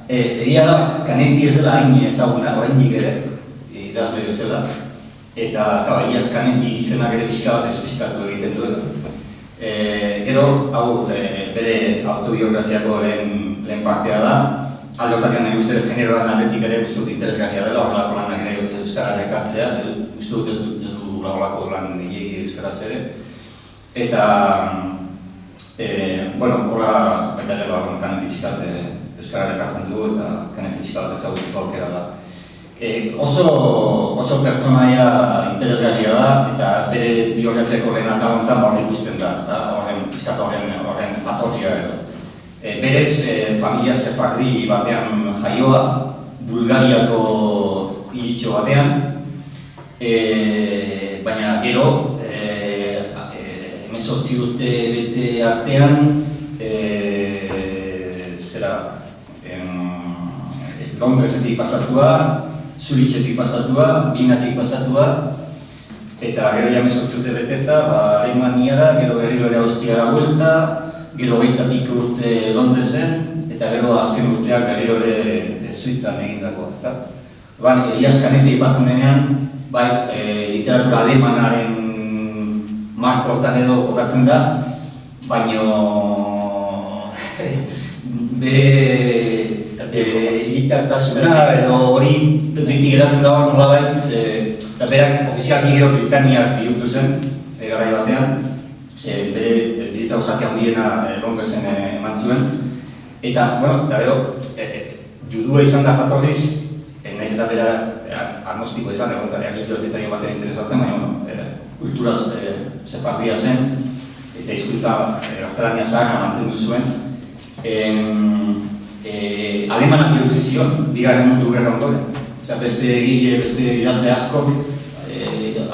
Egia da, Canetti ez dela hain ezaguna, oraindik ere, idazle bezala. Eta, iaz Canetti izenak ere pixka bat espistatu egiten duela. Gero, hau bere autobiografiako lehen partea da. Alde hortatik nahi uste generoaren aldetik ere uste dut interesgarria dela, horrelako lanak ere Euskarara ekartzea, uste dut ez du horrelako lan gehiegi Euskaraz ere. Eta, horra baita ere Canetti pixkat Euskarara ekartzen du eta Canetti pixkat ezagutzeko aukera da. Oso pertsonaia interesgarria da eta bere biografiako lehen atal honetan hor ikusten da, horren jatorria edo. Berez, familia sefardi batean jaioa, Bulgariako hiritxo batean, baina gero, 18 urte bete artean, Londresetik pasatua, Zuritzetik pasatua, Binatik pasatua, eta gero 18 urte beteta, Alemaniara, gero berriro ere Austriara buelta, gero 20 piko urte Londresen, eta gero azken urteak berriro ere Suitzan egindakoa, ezta? Iaz Canetti aipatzen denean, literatura alemanaren markotan edo kokatzen da, baina bere hiritartasuna edo hori beti geratzen da hor nolabait, eta berak ofizialki gero Britaniak bihurtu zen, garai batean, bere bizitza osakia handiena Londresen eman zuen. Eta gero, judua izan da jatorriz, nahiz eta bera agnostiko izan, egontzan erlijiotitzaion batean interesatzen, baina kulturaz sefardia zen, eta hizkuntza gaztelania zaharra mantendu zuen. Alemanak utzi zion, Bigarren Mundu Gerra ondoren. Beste egile, beste idazle askok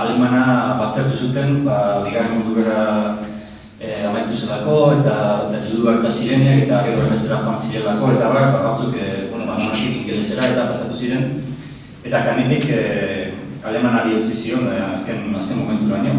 Alemana baztertu zuten, Bigarren Mundu Gerra amaitu zelako, eta juduak eta zirenek, eta gero errestera joan zirelako, eta batzuk alemanetik ingelesera eta pasatu ziren. Eta Canettik Alemanari utzi zion azken momenturaino.